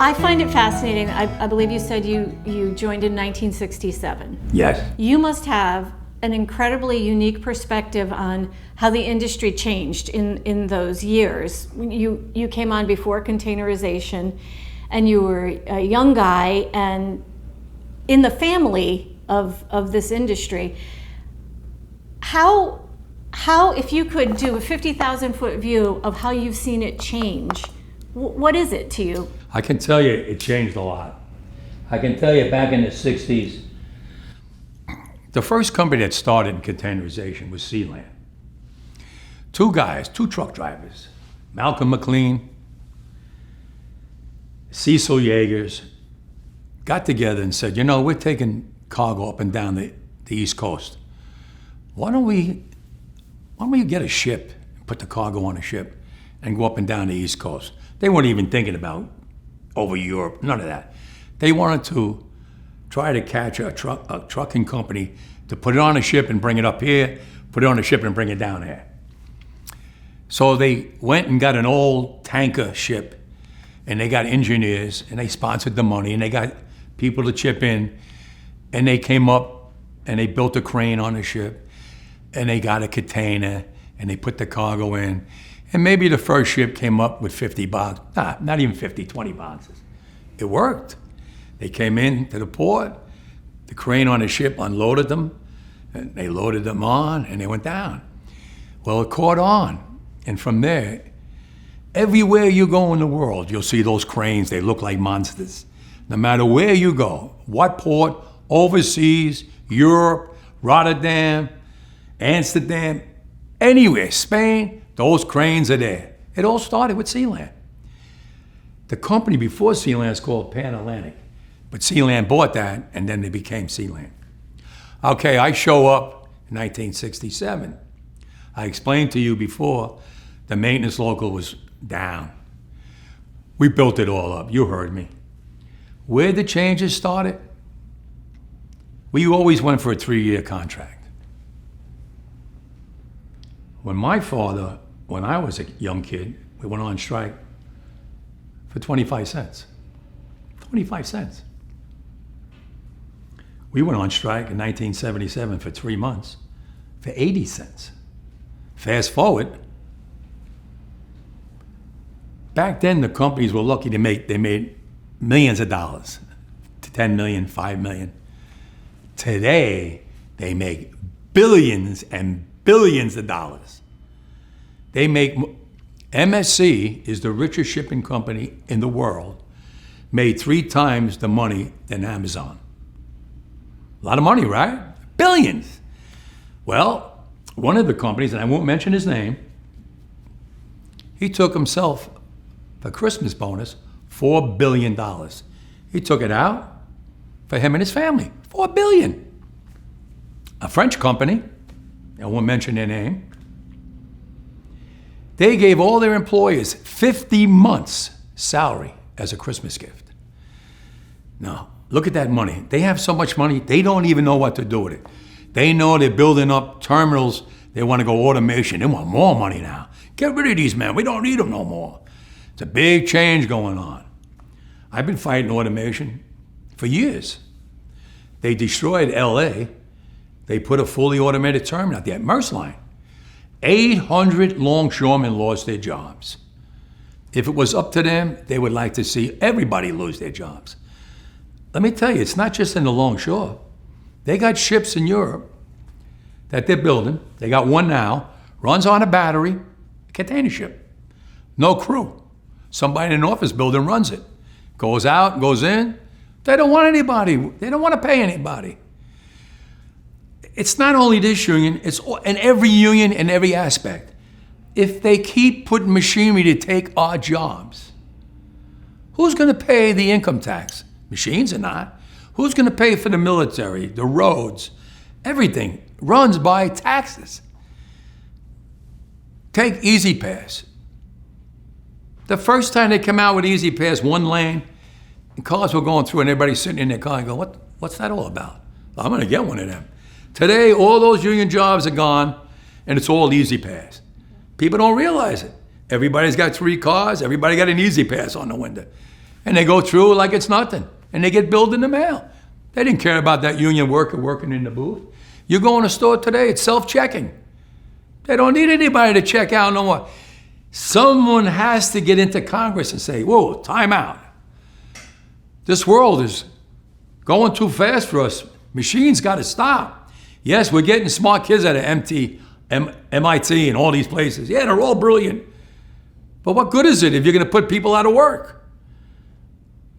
I find it fascinating. I believe you said you joined in 1967. Yes. You must have an incredibly unique perspective on how the industry changed in those years. You came on before containerization, and you were a young guy and in the family of this industry. How, if you could do a 50,000-foot view of how you've seen it change, what is it to you? I can tell you it changed a lot. I can tell you back in the 60s, the first company that started in containerization was Sealand. Two guys, two truck drivers, Malcolm McLean, Cecil Yeagers, got together and said, you know, we're taking cargo up and down the East Coast. Why don't we get a ship, put the cargo on a ship, and go up and down the East Coast? They weren't even thinking about over Europe, none of that. They wanted to try to catch a trucking company to put it on a ship and bring it up here, put it on a ship and bring it down here. So they went and got an old tanker ship, and they got engineers, and they sponsored the money, and they got people to chip in, and they came up and they built a crane on the ship, and they got a container, and they put the cargo in. And maybe the first ship came up with 50 boxes. Not even 50, 20 boxes. It worked. They came in to the port, the crane on the ship unloaded them, and they loaded them on, and they went down. Well, it caught on. And from there, everywhere you go in the world, you'll see those cranes. They look like monsters. No matter where you go, what port, overseas, Europe, Rotterdam, Amsterdam, anywhere, Spain, those cranes are there. It all started with Sealand. The company before Sealand is called Pan Atlantic, but Sealand bought that, and then they became Sealand. Okay, I show up in 1967. I explained to you before, the maintenance local was down. We built it all up, you heard me. Where the changes started, we always went for a 3-year contract. When my father, when I was a young kid, we went on strike for 25 cents. 25 cents. We went on strike in 1977 for 3 months for 80 cents. Fast forward, back then the companies were lucky they made millions of dollars, 10 million, 5 million. Today, they make billions and billions of dollars. They make, MSC is the richest shipping company in the world, made 3 times the money than Amazon. A lot of money, right? Billions. Well, one of the companies, and I won't mention his name, he took himself for Christmas bonus, $4 billion. He took it out for him and his family, $4 billion. A French company, I won't mention their name, they gave all their employees 50 months salary as a Christmas gift. Now, look at that money. They have so much money, they don't even know what to do with it. They know they're building up terminals. They want to go automation. They want more money now. Get rid of these men. We don't need them no more. It's a big change going on. I've been fighting automation for years. They destroyed LA. They put a fully automated terminal out there at Maersk Line. 800 longshoremen lost their jobs. If it was up to them, they would like to see everybody lose their jobs. Let me tell you, it's not just in the longshore. They got ships in Europe that they're building. They got one now, runs on a battery, a container ship. No crew. Somebody in an office building runs it. Goes out, goes in. They don't want anybody. They don't want to pay anybody. It's not only this union, it's in every union in every aspect. If they keep putting machinery to take our jobs, who's going to pay the income tax? Machines are not. Who's going to pay for the military, the roads? Everything runs by taxes. Take Easy Pass. The first time they come out with Easy Pass, one lane, and cars were going through and everybody's sitting in their car and go, what's that all about? Well, I'm going to get one of them. Today, all those union jobs are gone, and it's all Easy Pass. People don't realize it. Everybody's got 3 cars. Everybody got an Easy Pass on the window. And they go through like it's nothing. And they get billed in the mail. They didn't care about that union worker working in the booth. You go in a store today, it's self-checking. They don't need anybody to check out no more. Someone has to get into Congress and say, whoa, time out. This world is going too fast for us. Machines got to stop. Yes, we're getting smart kids out of MIT and all these places. Yeah, they're all brilliant. But what good is it if you're going to put people out of work?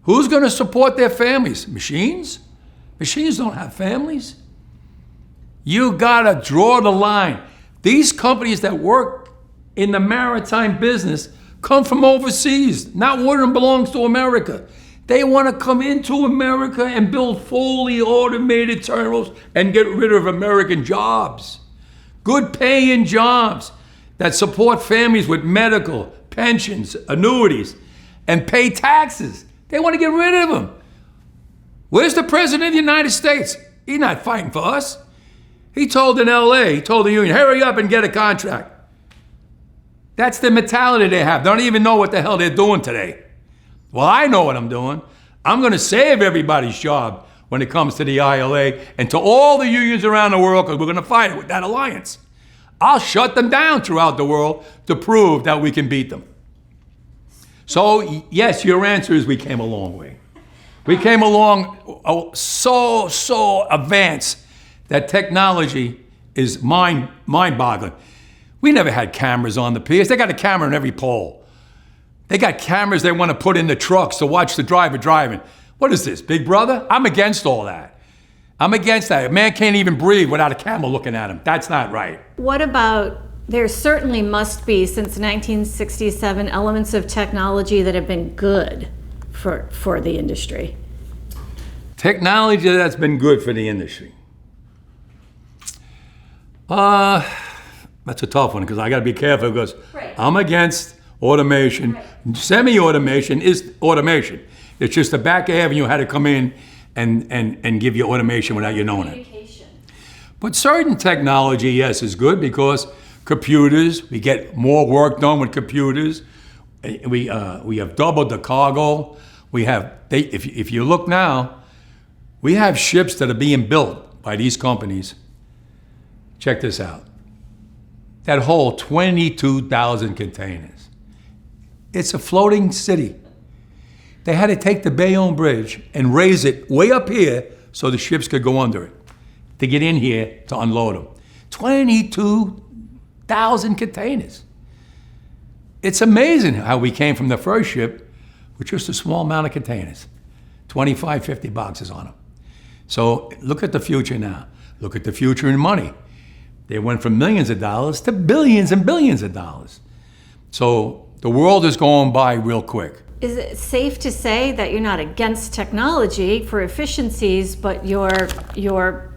Who's going to support their families? Machines? Machines don't have families. You got to draw the line. These companies that work in the maritime business come from overseas. Not one of them belongs to America. They want to come into America and build fully automated terminals and get rid of American jobs. Good paying jobs that support families with medical, pensions, annuities, and pay taxes. They want to get rid of them. Where's the President of the United States? He's not fighting for us. He told in LA, he told the union, hurry up and get a contract. That's the mentality they have. They don't even know what the hell they're doing today. Well, I know what I'm doing. I'm going to save everybody's job when it comes to the ILA and to all the unions around the world, because we're going to fight it with that alliance. I'll shut them down throughout the world to prove that we can beat them. So, yes, your answer is we came a long way. We came along so advanced that technology is mind-boggling. We never had cameras on the piers. They got a camera in every pole. They got cameras they want to put in the trucks to watch the driver driving. What is this, Big Brother? I'm against all that. I'm against that. A man can't even breathe without a camera looking at him. That's not right. What about, there certainly must be, since 1967, elements of technology that have been good for the industry. Technology that's been good for the industry. That's a tough one because I got to be careful because I'm against automation. Semi-automation is automation. It's just the back avenue had to come in and give you automation without you knowing it. But certain technology, yes, is good because computers, we get more work done with computers. We have doubled the cargo. We have, if you look now, we have ships that are being built by these companies. Check this out. That whole 22,000 containers. It's a floating city. They had to take the Bayonne Bridge and raise it way up here so the ships could go under it to get in here to unload them. 22,000 containers. It's amazing how we came from the first ship with just a small amount of containers, 25, 50 boxes on them. So look at the future now. Look at the future in money. They went from millions of dollars to billions and billions of dollars. So the world is going by real quick. Is it safe to say that you're not against technology for efficiencies, but you're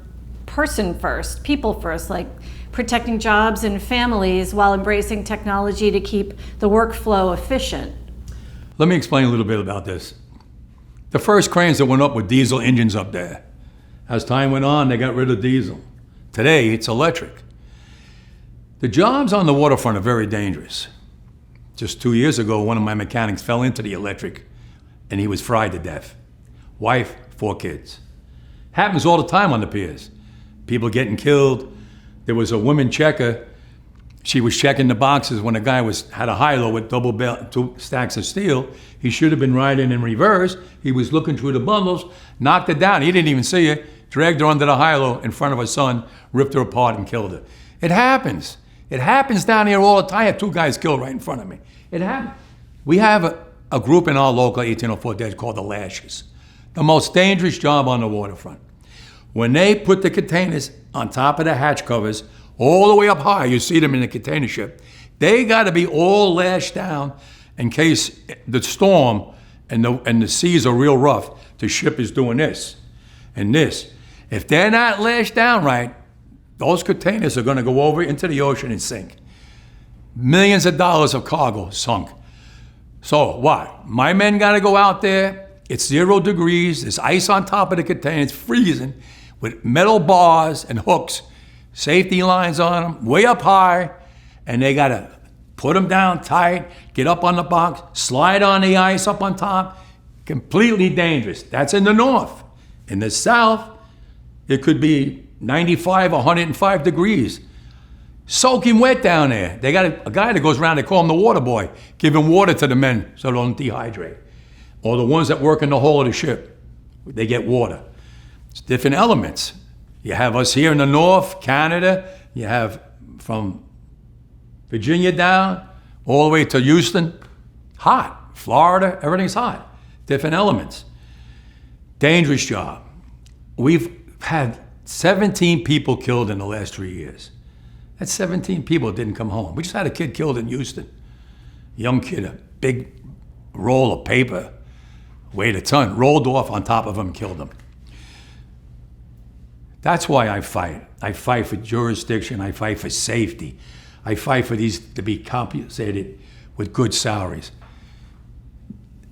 person first, people first, like protecting jobs and families while embracing technology to keep the workflow efficient? Let me explain a little bit about this. The first cranes that went up with diesel engines up there. As time went on, they got rid of diesel. Today, it's electric. The jobs on the waterfront are very dangerous. Just 2 years ago, one of my mechanics fell into the electric and he was fried to death. Wife, 4 kids. Happens all the time on the piers. People getting killed. There was a woman checker. She was checking the boxes when a guy had a high-low with 2 stacks of steel. He should have been riding in reverse. He was looking through the bundles, knocked her down. He didn't even see her. Dragged her under the high-low in front of her son, ripped her apart and killed her. It happens. It happens down here all the time. I had 2 guys killed right in front of me. It happens. We have a group in our local 1804 days called the Lashes. The most dangerous job on the waterfront. When they put the containers on top of the hatch covers, all the way up high, you see them in the container ship, they got to be all lashed down in case the storm and the seas are real rough. The ship is doing this and this. If they're not lashed down right, those containers are going to go over into the ocean and sink. Millions of dollars of cargo sunk. So what? My men got to go out there. It's 0 degrees. There's ice on top of the container. It's freezing with metal bars and hooks, safety lines on them, way up high, and they got to put them down tight, get up on the box, slide on the ice up on top, Completely dangerous. That's in the north. In the south, it could be 95, 105 degrees. Soaking wet down there. They got a guy that goes around, they call him the water boy, giving water to the men so they don't dehydrate. Or the ones that work in the hull of the ship, they get water. It's different elements. You have us here in the north, Canada. You have from Virginia down, all the way to Houston. Hot. Florida, everything's hot. Different elements. Dangerous job. We've had 17 people killed in the last 3 years. That's 17 people that didn't come home. We just had a kid killed in Houston. Young kid, a big roll of paper, weighed a ton, rolled off on top of him, killed him. That's why I fight. I fight for jurisdiction. I fight for safety. I fight for these to be compensated with good salaries.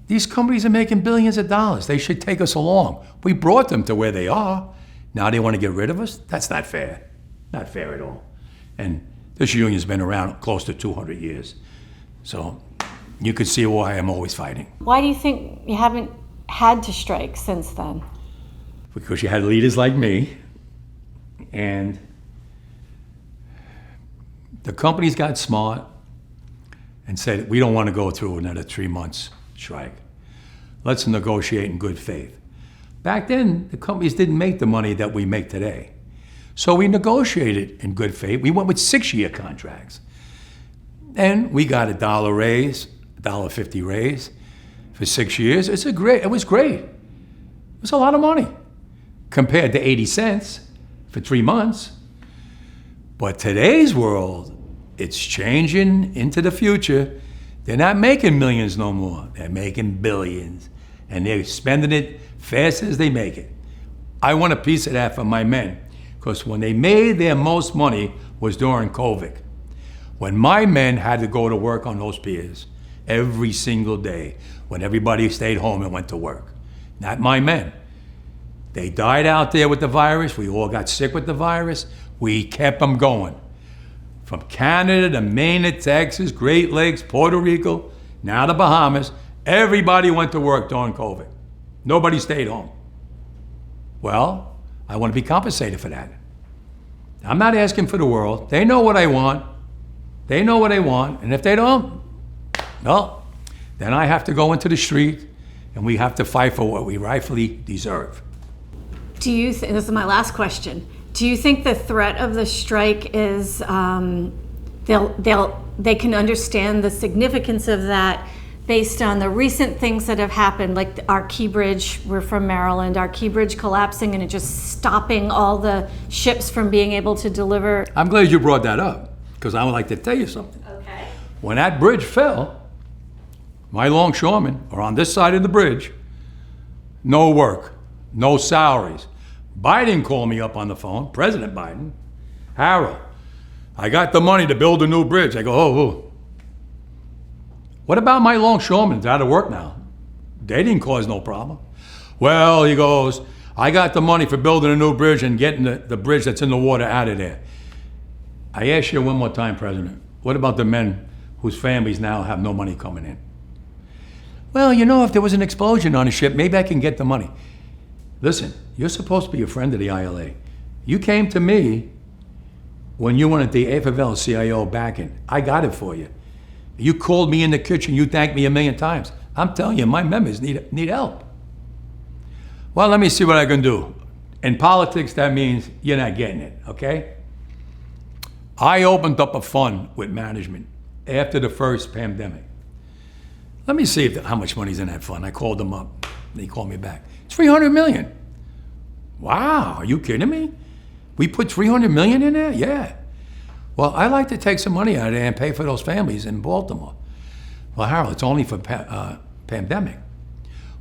These companies are making billions of dollars. They should take us along. We brought them to where they are. Now they want to get rid of us? That's not fair. Not fair at all. And this union's been around close to 200 years. So you can see why I'm always fighting. Why do you think you haven't had to strike since then? Because you had leaders like me, and the companies got smart and said, we don't want to go through another 3 months strike. Let's negotiate in good faith. Back then, the companies didn't make the money that we make today. So we negotiated in good faith. We went with 6-year contracts. And we got $1 raise, $1.50 raise for 6 years. It was great. It was a lot of money compared to 80 cents for 3 months. But today's world, it's changing into the future. They're not making millions no more. They're making billions. And they're spending it fast as they make it. I want a piece of that for my men, because when they made their most money was during COVID. When my men had to go to work on those piers every single day, when everybody stayed home and went to work. Not my men. They died out there with the virus. We all got sick with the virus. We kept them going. From Canada to Maine to Texas, Great Lakes, Puerto Rico, now the Bahamas, everybody went to work during COVID. Nobody stayed home. Well, I want to be compensated for that. I'm not asking for the world. They know what I want. They know what they want. And if they don't, well, then I have to go into the street and we have to fight for what we rightfully deserve. Do you think, this is my last question, do you think the threat of the strike is they can understand the significance of that based on the recent things that have happened, like our Key Bridge, we're from Maryland, our Key Bridge collapsing and it just stopping all the ships from being able to deliver? I'm glad you brought that up, because I would like to tell you something. Okay. When that bridge fell, my longshoremen are on this side of the bridge, no work, no salaries. Biden called me up on the phone, President Biden. Harold, I got the money to build a new bridge. I go, oh. What about my longshoremen? They're out of work now. They didn't cause no problem. Well, he goes, I got the money for building a new bridge and getting the bridge that's in the water out of there. I ask you one more time, President, what about the men whose families now have no money coming in? Well, you know, if there was an explosion on a ship, maybe I can get the money. Listen, you're supposed to be a friend of the ILA. You came to me when you wanted the AFL CIO backing. I got it for you. You called me in the kitchen, you thanked me 1,000,000 times. I'm telling you, my members need help. Well, let me see what I can do. In politics, that means you're not getting it, okay? I opened up a fund with management after the first pandemic. Let me see how much money's in that fund. I called them up. They called me back. It's $300 million. Wow, are you kidding me? We put $300 million in there? Yeah. Well, I'd like to take some money out of there and pay for those families in Baltimore. Well, Harold, it's only for pandemic.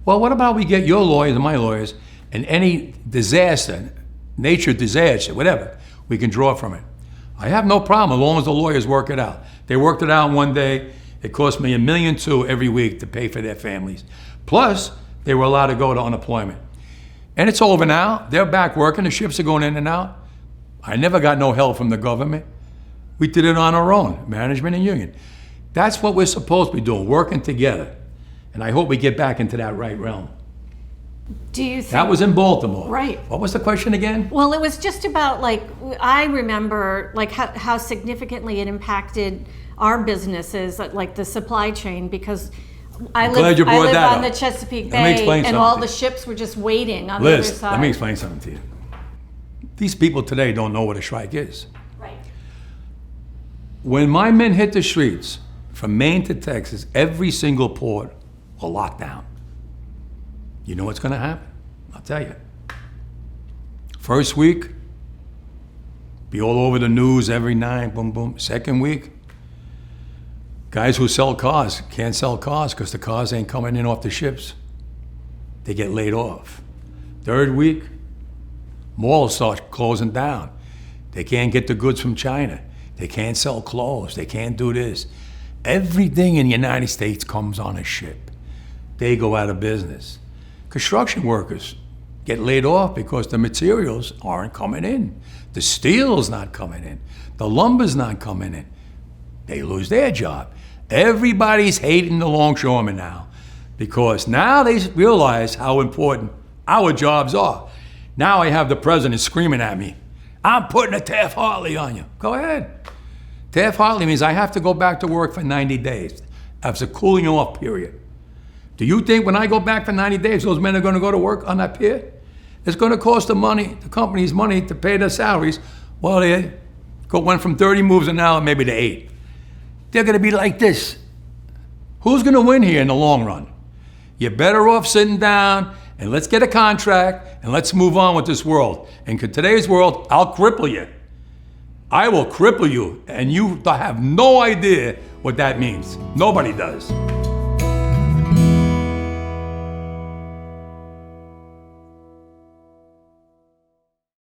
Well, what about we get your lawyers and my lawyers, and any disaster, nature disaster, whatever, we can draw from it. I have no problem as long as the lawyers work it out. They worked it out one day. It cost me $1.2 million every week to pay for their families. Plus, they were allowed to go to unemployment. And it's over now. They're back working. The ships are going in and out. I never got no help from the government. We did it on our own, management and union. That's what we're supposed to be doing, working together. And I hope we get back into that right realm. Do you think That was in Baltimore. Right. What was the question again? Well, it was just about like, I remember like how significantly it impacted our businesses, like the supply chain, because I glad you live brought that on up. the Chesapeake Let me Bay, explain and all something. the ships were just waiting on the other Liz, side. let me explain something to you. These people today don't know what a strike is. Right. When my men hit the streets, from Maine to Texas, every single port will lock down. You know what's going to happen? I'll tell you. First week, be all over the news every night, boom, boom. Second week, guys who sell cars can't sell cars because the cars ain't coming in off the ships. They get laid off. Third week, malls start closing down. They can't get the goods from China. They can't sell clothes. They can't do this. Everything in the United States comes on a ship. They go out of business. Construction workers get laid off because the materials aren't coming in. The steel's not coming in. The lumber's not coming in. They lose their job. Everybody's hating the longshoremen now because now they realize how important our jobs are. Now I have the president screaming at me, I'm putting a Taft-Hartley on you. Go ahead. Taft-Hartley means I have to go back to work for 90 days. That's a cooling off period. Do you think when I go back for 90 days, those men are going to go to work on that pier? It's going to cost the companies money to pay their salaries. Well, they went from 30 moves an hour maybe to 8. They're going to be like this. Who's going to win here in the long run? You're better off sitting down and let's get a contract and let's move on with this world. And in today's world, I'll cripple you. I will cripple you, and you have no idea what that means. Nobody does.